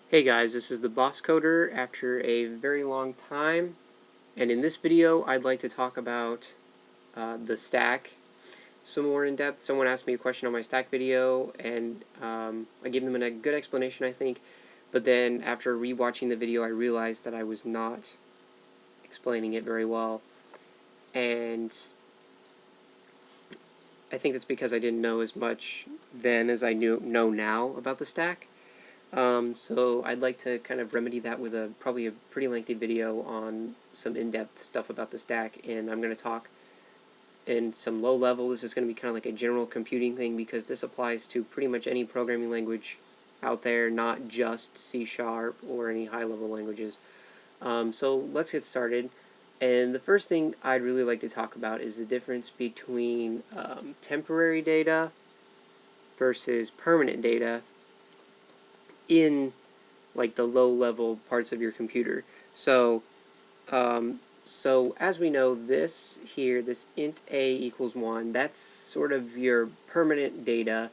Hey guys, this is the Boss Coder after a very long time, and in this video I'd like to talk about the stack some more in depth. Someone asked me a question on my stack video, and I gave them a good explanation, I think, but then after rewatching the video I realized that I was not explaining it very well, and I think that's because I didn't know as much then as I know now about the stack. So I'd like to kind of remedy that with probably a pretty lengthy video on some in-depth stuff about the stack, and I'm going to talk in some low level. This is going to be kind of like a general computing thing because this applies to pretty much any programming language out there, not just C# or any high-level languages. So let's get started. And the first thing I'd really like to talk about is the difference between temporary data versus permanent data in like the low-level parts of your computer. So as we know, this here, this int a equals 1, that's sort of your permanent data.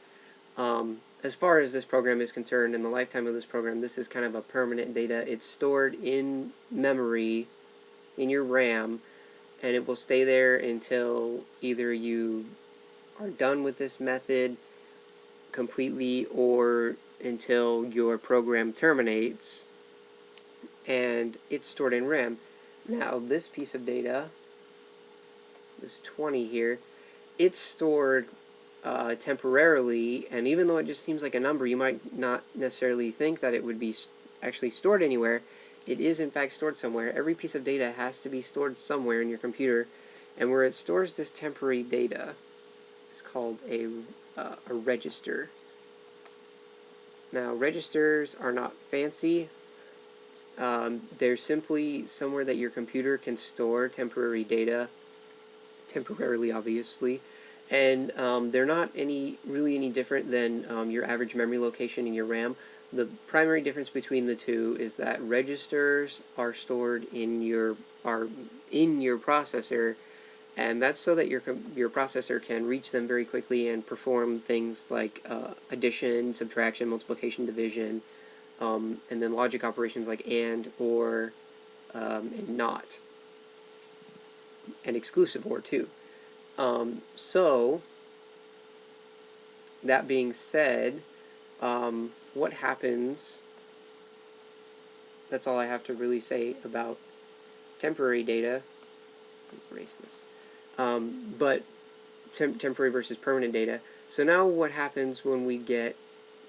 As far as this program is concerned, in the lifetime of this program, this is kind of a permanent data. It's stored in memory, in your RAM, and it will stay there until either you are done with this method completely or until your program terminates, and it's stored in RAM. Now, this piece of data, this 20 here, it's stored temporarily, and even though it just seems like a number, you might not necessarily think that it would be actually stored anywhere. It is, in fact, stored somewhere. Every piece of data has to be stored somewhere in your computer, and where it stores this temporary data is called a register. Now, registers are not fancy. They're simply somewhere that your computer can store temporary data, temporarily obviously, and they're not really any different than your average memory location in your RAM. The primary difference between the two is that registers are stored in your processor, and that's so that your processor can reach them very quickly and perform things like addition, subtraction, multiplication, division, and then logic operations like AND, OR, and NOT, and exclusive OR too. So, that being said, what happens, that's all I have to really say about temporary data. Erase this. But temporary versus permanent data. So now what happens when we get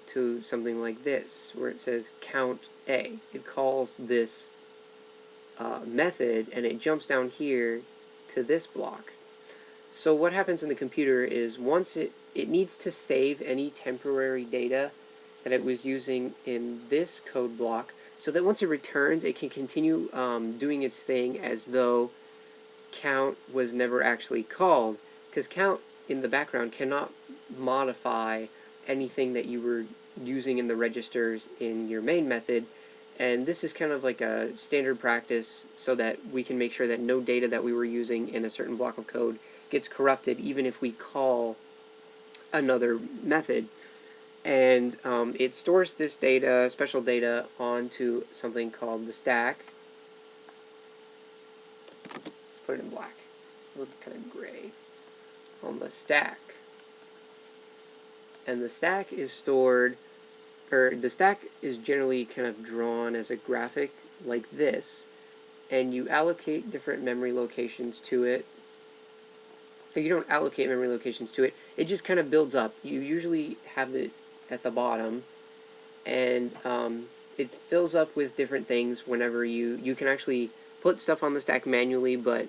to something like this, where it says count A? It calls this method, and it jumps down here to this block. So what happens in the computer is once it needs to save any temporary data that it was using in this code block, so that once it returns, it can continue doing its thing as though count was never actually called, because count in the background cannot modify anything that you were using in the registers in your main method. And this is kind of like a standard practice so that we can make sure that no data that we were using in a certain block of code gets corrupted even if we call another method. And it stores this data, special data, onto something called the stack. Let's put it in black. It looks kind of gray. On the stack. And the stack is stored, or the stack is generally kind of drawn as a graphic like this, and you allocate different memory locations to it. You don't allocate memory locations to it, it just kind of builds up. You usually have it at the bottom, and it fills up with different things whenever you can actually put stuff on the stack manually, but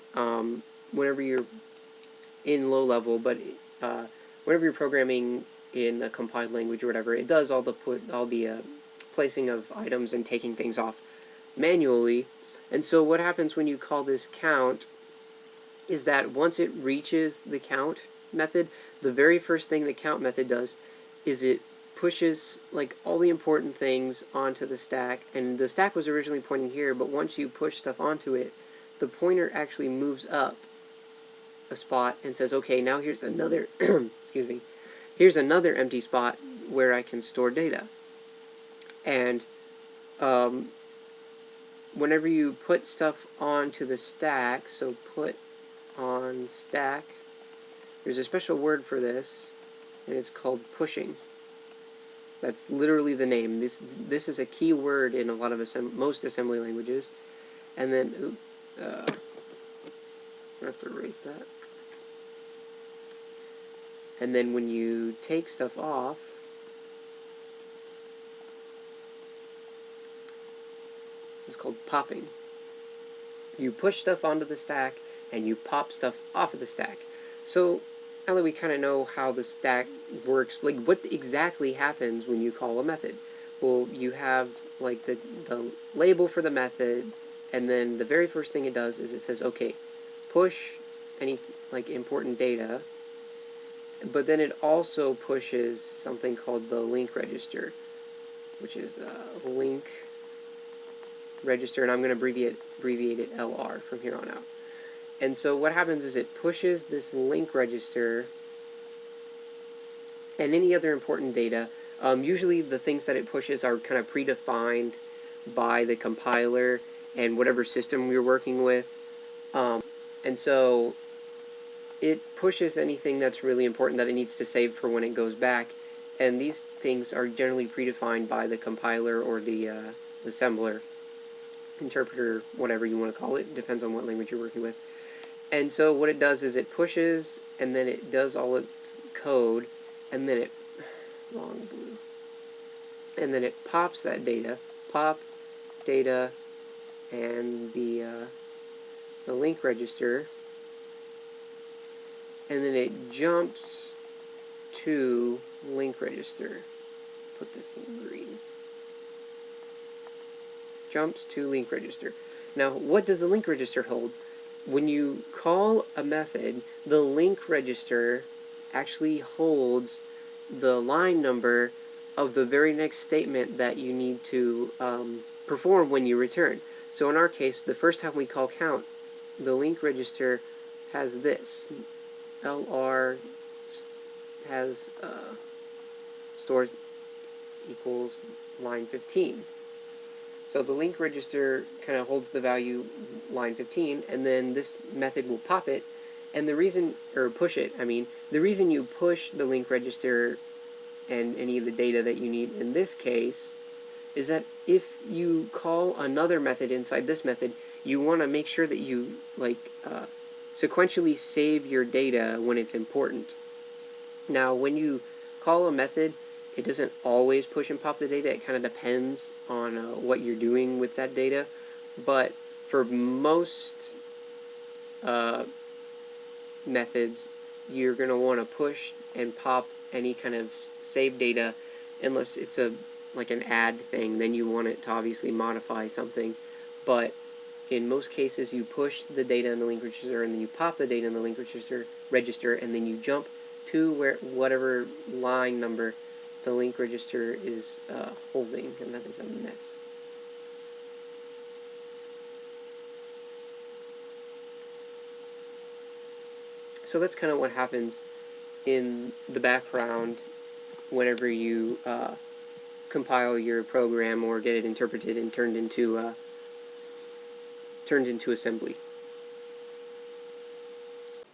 whenever you're in low level, but whenever you're programming in a compiled language or whatever, it does all the placing of items and taking things off manually. And so what happens when you call this count is that once it reaches the count method, the very first thing the count method does is it pushes like all the important things onto the stack. And the stack was originally pointing here, but once you push stuff onto it, the pointer actually moves up a spot and says, okay, now here's another excuse me, here's another empty spot where I can store data. And whenever you put stuff onto the stack, so put on stack, there's a special word for this, and it's called pushing. That's literally the name. This is a key word in a lot of most assembly languages. And then, I have to erase that. And then when you take stuff off, this is called popping. You push stuff onto the stack, and you pop stuff off of the stack. So now that we kind of know how the stack works, like what exactly happens when you call a method? Well, you have like the label for the method, and then the very first thing it does is it says, okay, push any like important data, but then it also pushes something called the link register, which is link register, and I'm going to abbreviate it LR from here on out. And so what happens is it pushes this link register and any other important data. Usually the things that it pushes are kind of predefined by the compiler and whatever system you're working with. And so it pushes anything that's really important that it needs to save for when it goes back. And these things are generally predefined by the compiler or the assembler, interpreter, whatever you want to call it. Depends on what language you're working with. And so what it does is it pushes, and then it does all its code, and then it, wrong blue, and then it pops that data, pop data, and the link register, and then it jumps to link register. Put this in green. Jumps to link register. Now, what does the link register hold? When you call a method, the link register actually holds the line number of the very next statement that you need to perform when you return. So in our case, the first time we call count, the link register has this. LR has store equals line 15. So the link register kind of holds the value line 15, and then this method will pop it, and the reason, or push it, the reason you push the link register and any of the data that you need in this case is that if you call another method inside this method, you want to make sure that you sequentially save your data when it's important. Now, when you call a method, it doesn't always push and pop the data. It kind of depends on what you're doing with that data. But for most methods, you're going to want to push and pop any kind of save data, unless it's like an add thing. Then you want it to obviously modify something. But in most cases, you push the data in the link register, and then you pop the data in the link register, and then you jump to whatever line number the link register is holding, and that is a mess. So that's kind of what happens in the background whenever you compile your program or get it interpreted and turned into assembly.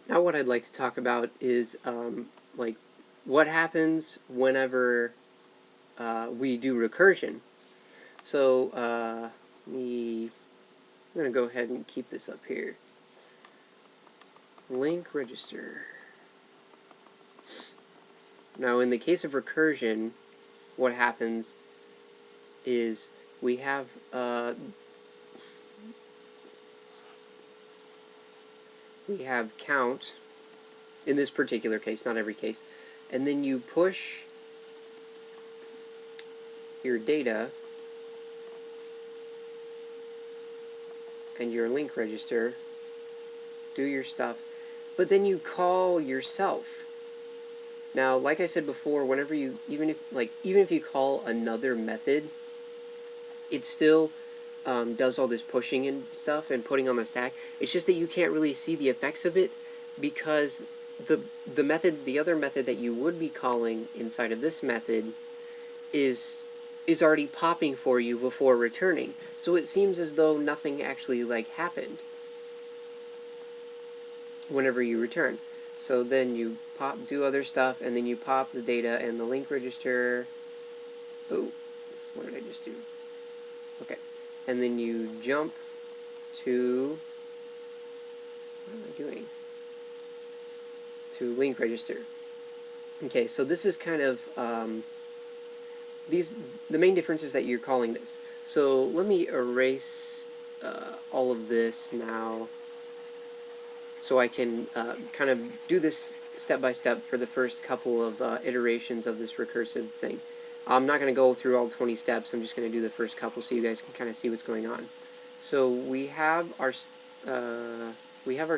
Now what I'd like to talk about is like what happens whenever we do recursion. So I'm going to go ahead and keep this up here. Link register. Now in the case of recursion, what happens is we have count in this particular case, not every case, and then you push your data and your link register, do your stuff, but then you call yourself. Now, like I said before, whenever you, even if you call another method, it still does all this pushing and stuff and putting on the stack. It's just that you can't really see the effects of it because the other method that you would be calling inside of this method is is already popping for you before returning. So it seems as though nothing actually happened whenever you return. So then you do other stuff, and then you pop the data and the link register. Oh, what did I just do? Okay, and then you jump to, what am I doing? To link register. Okay, so this is kind of the main difference is that you're calling this. So let me erase all of this now, so I can kind of do this step by step for the first couple of iterations of this recursive thing. I'm not going to go through all 20 steps. I'm just going to do the first couple so you guys can kind of see what's going on. So we have our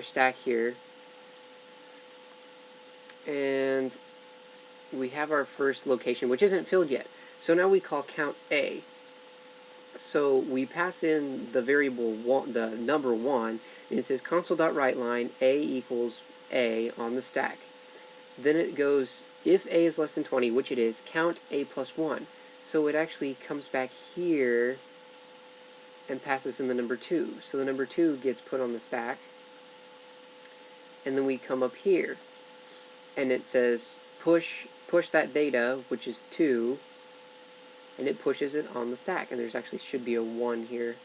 stack here, and we have our first location, which isn't filled yet. So now we call count A. So we pass in the variable the number 1, and it says console.writeLine A equals A on the stack. Then it goes, if A is less than 20, which it is, count A plus 1. So it actually comes back here and passes in the number 2. So the number 2 gets put on the stack. And then we come up here, and it says push that data, which is 2, and it pushes it on the stack. And there's actually should be a 1 here.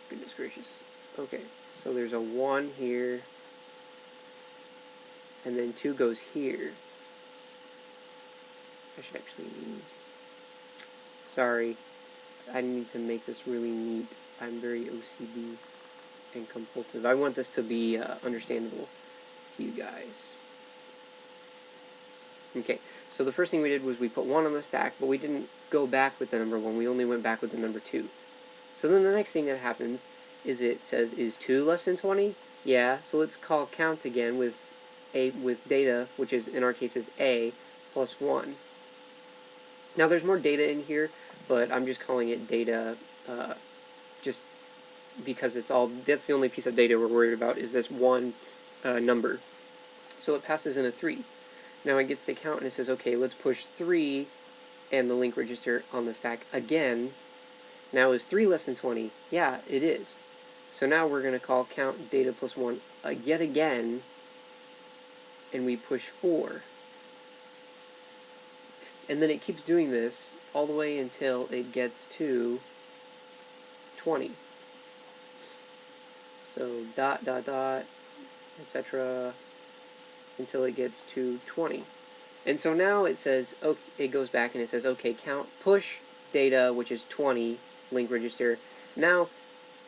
Goodness gracious. Okay, so there's a 1 here, and then 2 goes here. I should actually, sorry, I need to make this really neat. I'm very OCD and compulsive. I want this to be understandable to you guys. Okay, so the first thing we did was we put 1 on the stack, but we didn't go back with the number 1. We only went back with the number 2. So then the next thing that happens is it says, is 2 less than 20? Yeah, so let's call count again with data, which is in our case is A plus 1. Now there's more data in here, but I'm just calling it data just because that's the only piece of data we're worried about is this 1 number. So it passes in a 3. Now it gets to count and it says, okay, let's push 3 and the link register on the stack again. Now is 3 less than 20? Yeah, it is. So now we're going to call count data plus 1 yet again, and we push 4. And then it keeps doing this all the way until it gets to 20. So dot, dot, dot, etc. until it gets to 20. And so now it says, okay, it goes back and it says, okay, count, push data, which is 20, link register. Now,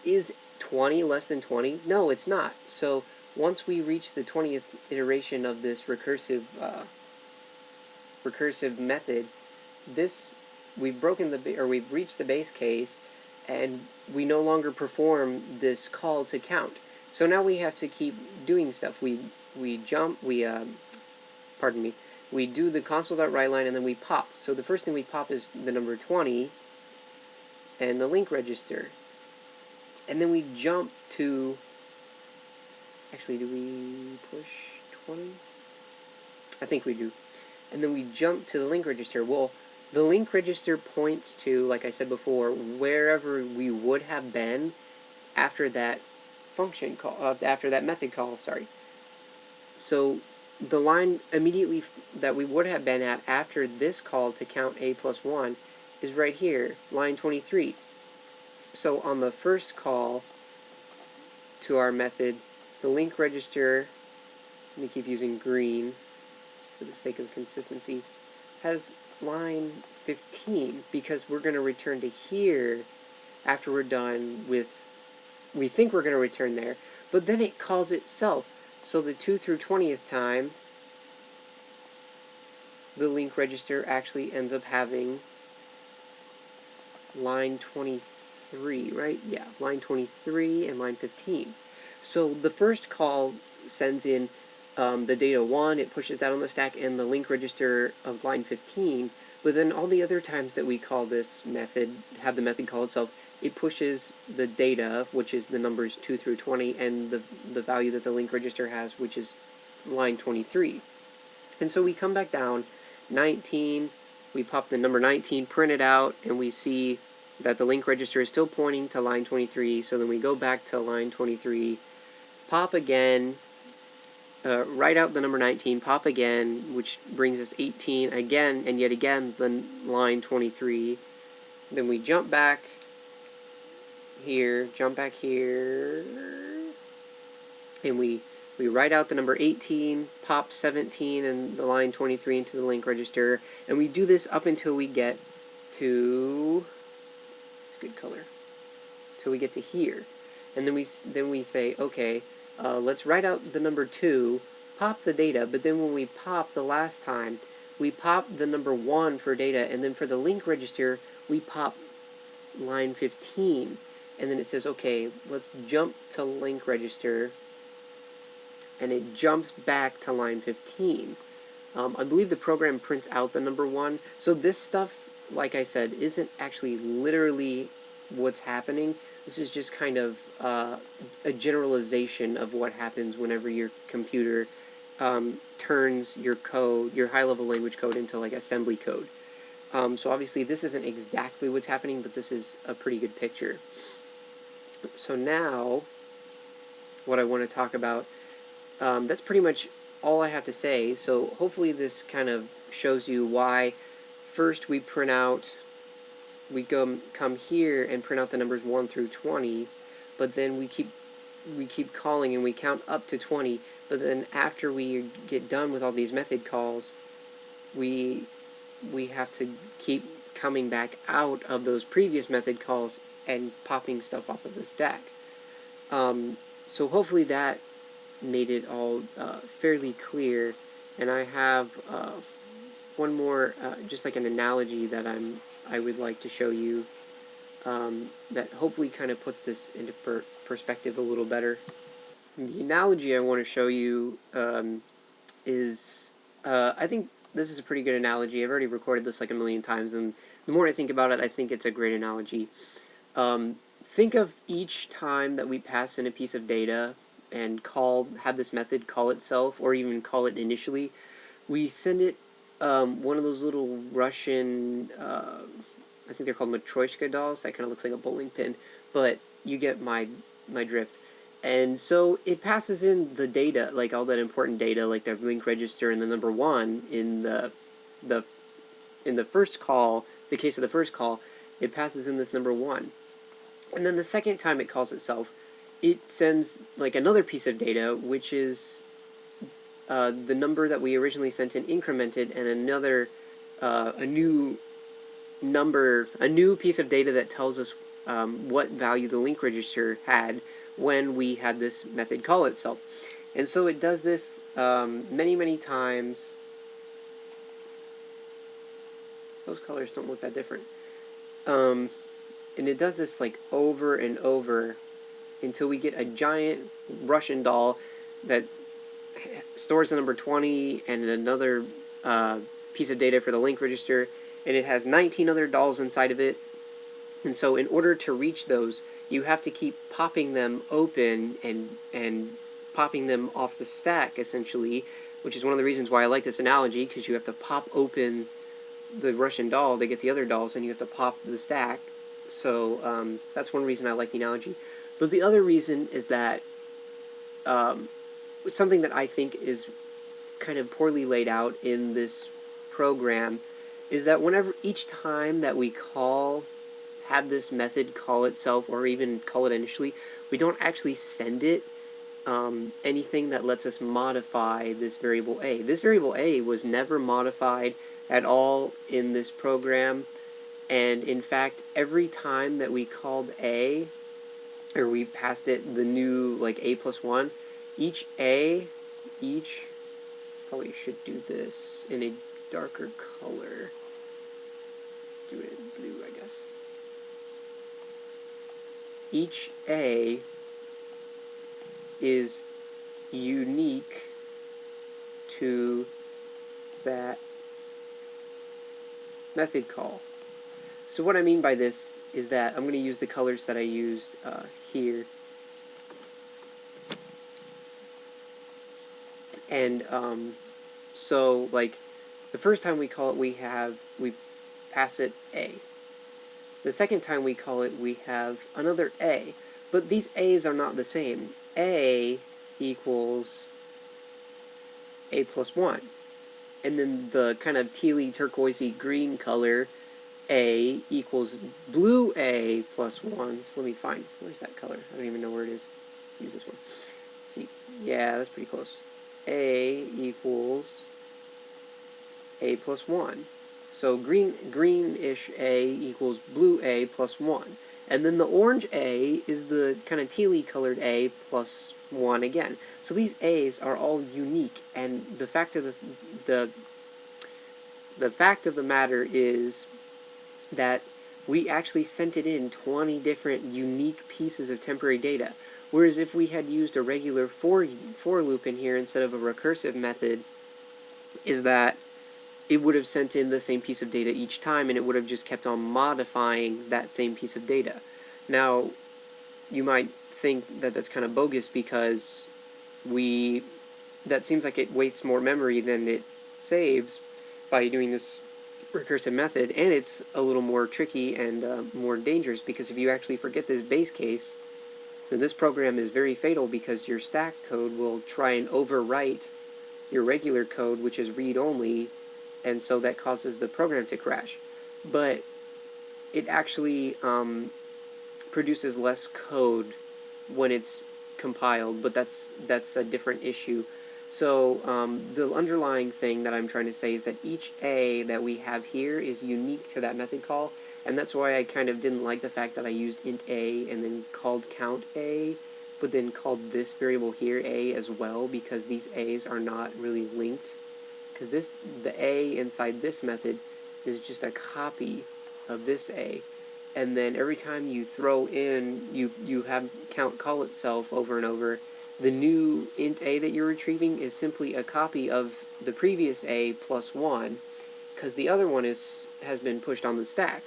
is 20 less than 20? No, it's not. So once we reach the 20th iteration of this recursive method, we've reached the base case, and we no longer perform this call to count. So now we have to keep doing stuff. We do the console.writeLine, and then we pop. So the first thing we pop is the number 20 and the link register. And then we jump to, actually, do we push 20? I think we do. And then we jump to the link register. Well, the link register points to, like I said before, wherever we would have been after that function call, after that method call, sorry. So the line immediately that we would have been at after this call to count A plus 1 is right here, line 23. So on the first call to our method, the link register, let me keep using green for the sake of consistency, has line 15 because we're going to return to here after we're done with, we think we're going to return there, but then it calls itself. So the 2 through 20th time, the link register actually ends up having line 23, right? Yeah, line 23 and line 15. So the first call sends in the data 1, it pushes that on the stack, and the link register of line 15, but then all the other times that we call this method, have the method call itself, it pushes the data, which is the numbers 2 through 20, and the value that the link register has, which is line 23. And so we come back down, 19, we pop the number 19, print it out, and we see that the link register is still pointing to line 23. So then we go back to line 23, pop again, write out the number 19, pop again, which brings us 18 again, and yet again the line 23. Then we jump back here, and we write out the number 18, pop 17 and the line 23 into the link register, and we do this up until we get to, it's a good color, till we get to here. And then we say, okay, let's write out the number 2, pop the data, but then when we pop the last time, we pop the number 1 for data, and then for the link register, we pop line 15. And then it says, okay, let's jump to link register, and it jumps back to line 15. I believe the program prints out the number 1. So this stuff, like I said, isn't actually literally what's happening. This is just kind of a generalization of what happens whenever your computer turns your code, your high-level language code, into like assembly code. So obviously this isn't exactly what's happening, but this is a pretty good picture. So now, what I want to talk about, that's pretty much all I have to say. So hopefully this kind of shows you why first we print out, we come here and print out the numbers 1 through 20, but then we keep calling and we count up to 20, but then after we get done with all these method calls, we have to keep coming back out of those previous method calls and popping stuff off of the stack. So hopefully that made it all fairly clear. And I have one more, just like an analogy that I would like to show you that hopefully kind of puts this into perspective a little better. The analogy I want to show you is, I think this is a pretty good analogy. I've already recorded this like a million times, and the more I think about it, I think it's a great analogy. Think of each time that we pass in a piece of data and have this method call itself, or even call it initially, we send it one of those little Russian, I think they're called Matryoshka dolls, that kind of looks like a bowling pin, but you get my drift. And so it passes in the data, like all that important data, like the link register and the number 1 in the first call, the case of the first call, it passes in this number 1. And then the second time it calls itself, it sends like another piece of data, which is the number that we originally sent in incremented, and another, a new piece of data that tells us what value the link register had when we had this method call itself. And so it does this many, many times. Those colors don't look that different. And it does this like over and over until we get a giant Russian doll that stores the number 20 and another piece of data for the link register, and it has 19 other dolls inside of it. And so in order to reach those, you have to keep popping them open and popping them off the stack, essentially, which is one of the reasons why I like this analogy, because you have to pop open the Russian doll to get the other dolls, and you have to pop the stack. So that's one reason I like the analogy. But the other reason is that something that I think is kind of poorly laid out in this program is that each time that we have this method call itself, or even call it initially, we don't actually send it anything that lets us modify this variable A. This variable A was never modified at all in this program, and in fact, every time that we called A, or we passed it the new, like, A plus 1, probably should do this in a darker color. Let's do it in blue, I guess. Each A is unique to that method call. So what I mean by this is that I'm going to use the colors that I used here. And so, like, The first time we call it, we pass it A. The second time we call it, we have another A. But these A's are not the same. A equals A plus 1. And then the kind of tealy, turquoisey, green color, A equals blue A plus 1. So let me find, where's that color? I don't even know where it is. Use this one. See, yeah, that's pretty close. A equals A plus 1. So greenish A equals blue A plus 1. And then the orange A is the kind of tealy colored A plus 1 again. So these A's are all unique, and the fact of the fact of the matter is that we actually sent it in 20 different unique pieces of temporary data. Whereas if we had used a regular for loop in here instead of a recursive method, is that it would have sent in the same piece of data each time, and it would have just kept on modifying that same piece of data. Now, you might think that that's kind of bogus because that seems like it wastes more memory than it saves by doing this recursive method, and it's a little more tricky and more dangerous, because if you actually forget this base case, then this program is very fatal, because your stack code will try and overwrite your regular code, which is read-only, and so that causes the program to crash. But it actually produces less code when it's compiled, but that's a different issue. So the underlying thing that I'm trying to say is that each A that we have here is unique to that method call, and that's why I kind of didn't like the fact that I used int A and then called count A, but then called this variable here A as well, because these A's are not really linked. Because the A inside this method is just a copy of this A, and then every time you throw in, you have count call itself over and over. The new int A that you're retrieving is simply a copy of the previous A plus 1, because the other one has been pushed on the stack.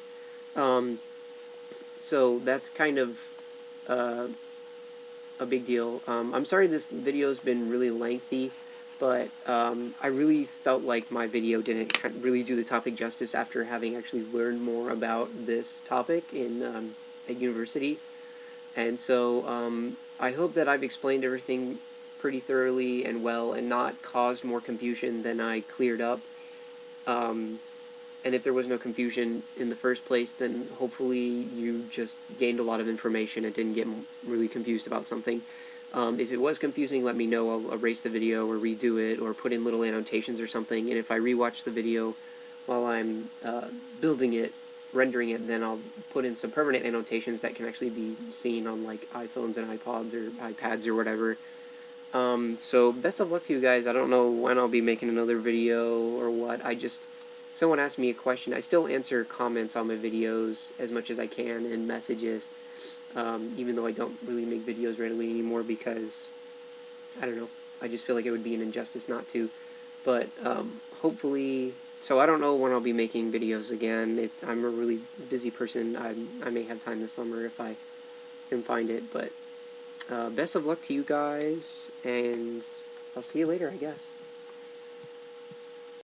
So that's kind of a big deal. I'm sorry this video's been really lengthy, but I really felt like my video didn't really do the topic justice after having actually learned more about this topic at university. And so I hope that I've explained everything pretty thoroughly and well, and not caused more confusion than I cleared up. And if there was no confusion in the first place, then hopefully you just gained a lot of information and didn't get really confused about something. If it was confusing, let me know. I'll erase the video or redo it or put in little annotations or something. And if I rewatch the video while I'm building it, rendering it, then I'll put in some permanent annotations that can actually be seen on like iPhones and iPods or iPads or whatever. So best of luck to you guys. I don't know when I'll be making another video or what. Someone asked me a question. I still answer comments on my videos as much as I can in messages, even though I don't really make videos readily anymore because, I don't know, I just feel like it would be an injustice not to. But hopefully, so I don't know when I'll be making videos again. I'm a really busy person. I may have time this summer if I can find it, but best of luck to you guys, and I'll see you later, I guess.